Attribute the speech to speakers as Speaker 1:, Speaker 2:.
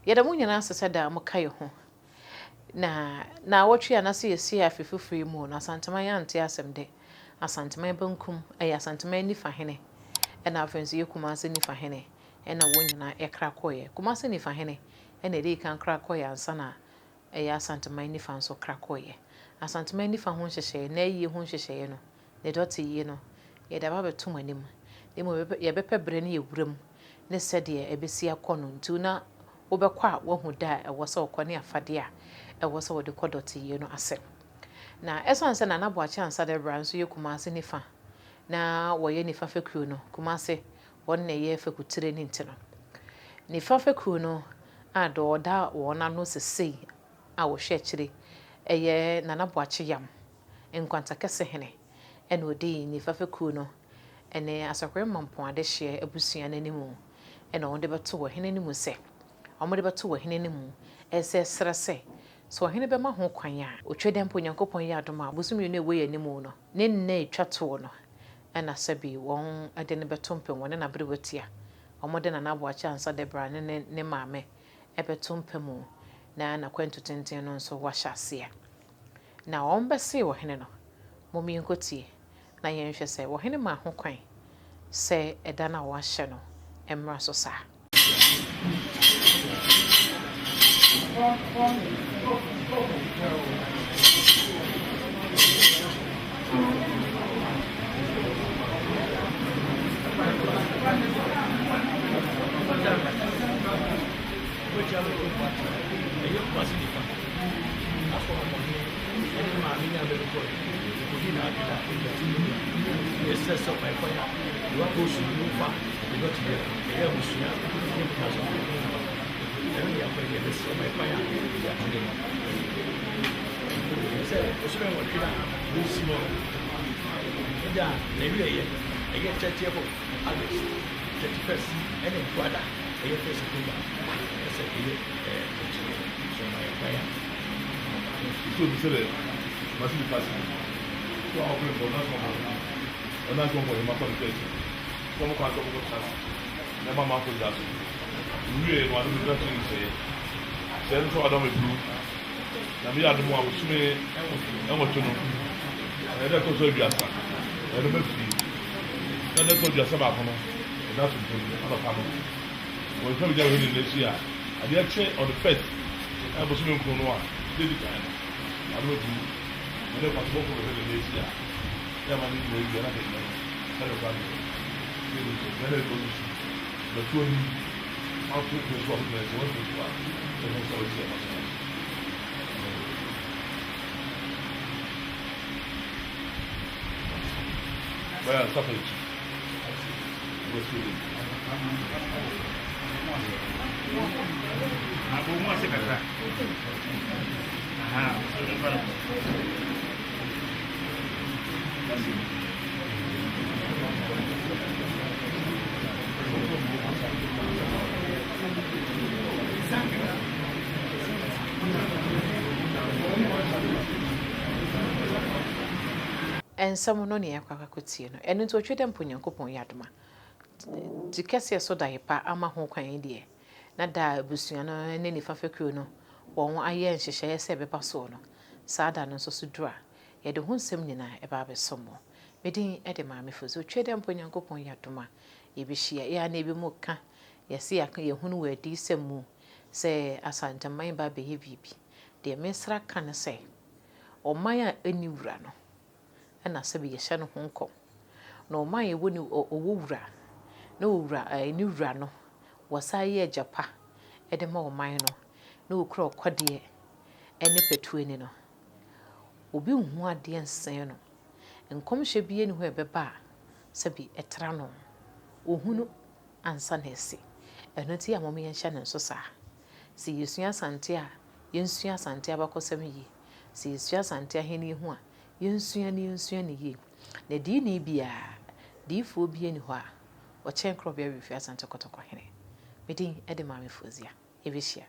Speaker 1: Yɛda mo nyina asesa da mo kae ho. Na wɔtwe anase yɛsi afefufuri mu na Asantema yɛante asɛm de. Asantema bankum ɛyɛ Asantema nifa hene. Ɛna afenso yɛ Kumase nifa hene. Ɛna wɔn nyina ɛkra kɔyɛ. Kumase nifa hene ɛna ɛde kan kra kɔyɛ ansa na ɛyɛ Asantema nifa nso kra kɔyɛ. Asantema nifa ho hyehyɛ na yie ho hyehyɛ no. Ne dɔte yie no. Yɛda ba betum anim. Emu yɛbɛpɛ bre ne yɛwuram. Ne sɛdeɛ ɛbɛsi akɔ no ntu na wobɛkɔ a wahu da ɛwɔ sɛ ɔkɔ ne afade a ɛwɔ sɛ wɔde kɔ dɔte yie no asɛ. Na ɛsan sɛ na Boakye ansa de bra nso yɛ Kumase nifa na wɔyɛ nifa fekuo no Kumase wɔn na yɛ fekutire ne nti no. Nifa fekuo no a do ɔda wɔn ano sesei a wɔhwɛ akyire ɛyɛ Nana Boakye yam nkwanta kɛse hene ɛna odi nifa fekuo no ɛne Asakwe Mampoade hye abusua n'animu ɛna wɔn de bɛto wɔ hene nimu sɛ ɔmo de bɛto wɔ hene nimu ɛsɛ srɛ sɛ so ɔhene bɛma ho kwan a otwa mpo Nyankopɔn yɛ adom a bosumi no ɛwɔ yɛ animu no ne nna etwa to no ɛna sɛbi wɔn ɛde ne bɛto mpem wɔne na bere watia ɔmo de Nana Boakye ansa de bra ne maame ɛbɛto mpem na kwantu tenten no nso wahyɛ ase na wɔn bɛse wɔ hene no momi nkotie na yɛnhwɛ sɛ wɔ hene ma ho kwan sɛ ɛda na wahyɛ no ɛmmra so saa. Ensɛm no ne yakwakotie no ɛno nti otwe dɛ mpo Nyankopɔn yɛ adoma ti kɛseɛ so da yepa ama ho kwan deɛ na da abusua no ne nifa fekuo no wɔn ayɛ nhyehyɛe sɛ bɛba so no saa da no nso so dura yɛde ho nsɛm nyinaa ɛba abɛsɔmɔ medin ɛde maame fozo otwe dɛ mpo Nyankopɔn yɛ adoma yɛbɛhyia yɛ na ebi mu ka yɛse aka yɛhunu wɔ adi sɛm mu sɛ Asanteman ba bɛyɛ bibi deɛ mesra ka ne sɛ ɔman a ɛni wura no ɛna sɛbi yɛhyɛ no ho nkɔm na ɔman yɛwɔ ni ɔwɔ wura na owura ni wura no wɔsa yɛ agyapa ɛde ma ɔman no na okura ɔkɔdeɛ ɛne petuani no obi hu adeɛ nsɛn no nkɔmhyɛ bi ne ho ɛbɛba sɛbi ɛtra no ohunu ansa na ɛsi ɛno ti a mɔm yɛnhyɛ ne nso saa si yɛsua asante a yɛnsua asante abakɔsɛm yi si yɛsua asante ahene ho a yɛnsua ne yie na di ne bia diifo bi ani hɔ a wɔkyɛn krɔbea wifi asante kɔtɔkɔ hene medin ɛde maame Fozia yɛbɛhyia